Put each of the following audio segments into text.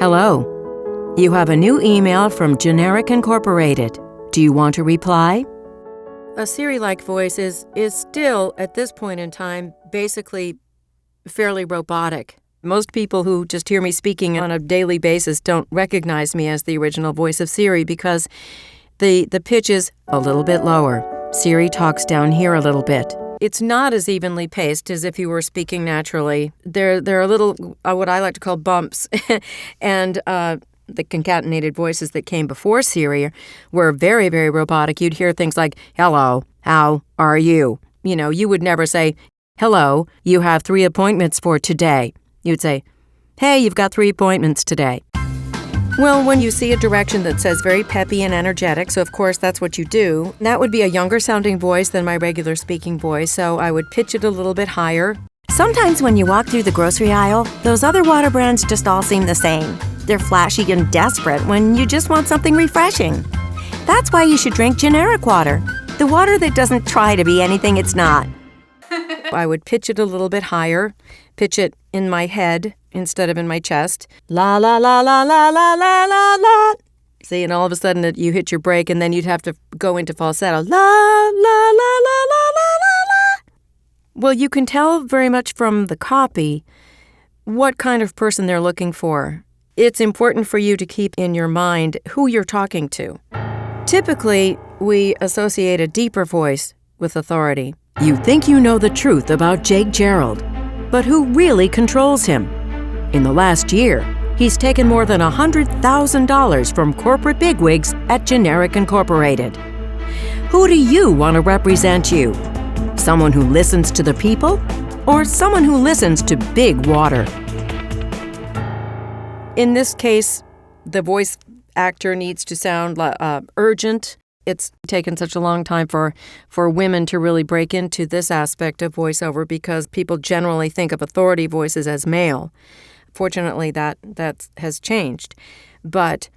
Hello. You have a new email from Generic Incorporated. Do you want to reply? A Siri-like voice is still, at this point in time, basically fairly robotic. Most people who just hear me speaking on a daily basis don't recognize me as the original voice of Siri because the pitch is a little bit lower. Siri talks down here a little bit. It's not as evenly paced as if you were speaking naturally. There are little, what I like to call bumps, and the concatenated voices that came before Siri were very, very robotic. You'd hear things like, hello, how are you? You know, you would never say, hello, you have 3 appointments for today. You'd say, hey, you've got 3 appointments today. Well, when you see a direction that says very peppy and energetic, so of course that's what you do, that would be a younger sounding voice than my regular speaking voice, so I would pitch it a little bit higher. Sometimes when you walk through the grocery aisle, those other water brands just all seem the same. They're flashy and desperate when you just want something refreshing. That's why you should drink generic water, the water that doesn't try to be anything it's not. I would pitch it a little bit higher, pitch it in my head instead of in my chest. La, la, la, la, la, la, la, la, la. See, and all of a sudden you hit your break and then you'd have to go into falsetto. La, la, la, la, la, la, la, la. Well, you can tell very much from the copy what kind of person they're looking for. It's important for you to keep in your mind who you're talking to. Typically, we associate a deeper voice with authority. You think you know the truth about Jake Gerald, but who really controls him? In the last year, he's taken more than $100,000 from corporate bigwigs at Generic Incorporated. Who do you want to represent you? Someone who listens to the people, or someone who listens to big water? In this case, the voice actor needs to sound urgent. It's taken such a long time for women to really break into this aspect of voiceover because people generally think of authority voices as male. Fortunately, that has changed. But,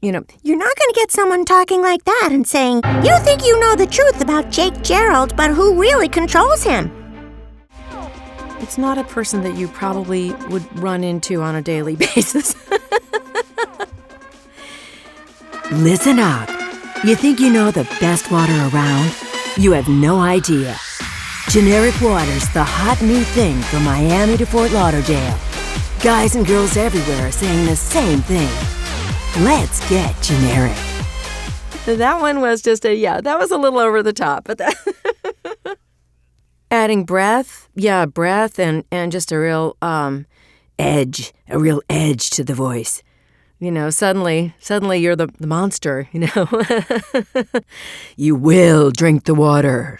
you know, you're not going to get someone talking like that and saying, you think you know the truth about Jake Gerald, but who really controls him? It's not a person that you probably would run into on a daily basis. Listen up. You think you know the best water around? You have no idea. Generic water's the hot new thing from Miami to Fort Lauderdale. Guys and girls everywhere are saying the same thing. Let's get generic. That one was just that was a little over the top. But adding breath and just a real edge to the voice. You know, suddenly you're the monster, you know. You will drink the water.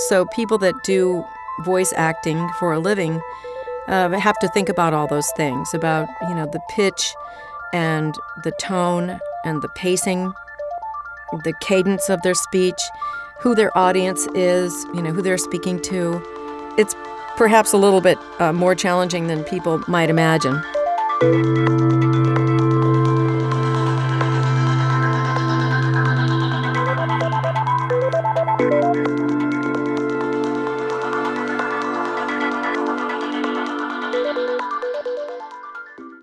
So people that do voice acting for a living have to think about all those things, about, you know, the pitch and the tone and the pacing, the cadence of their speech, who their audience is, you know, who they're speaking to. It's perhaps a little bit more challenging than people might imagine.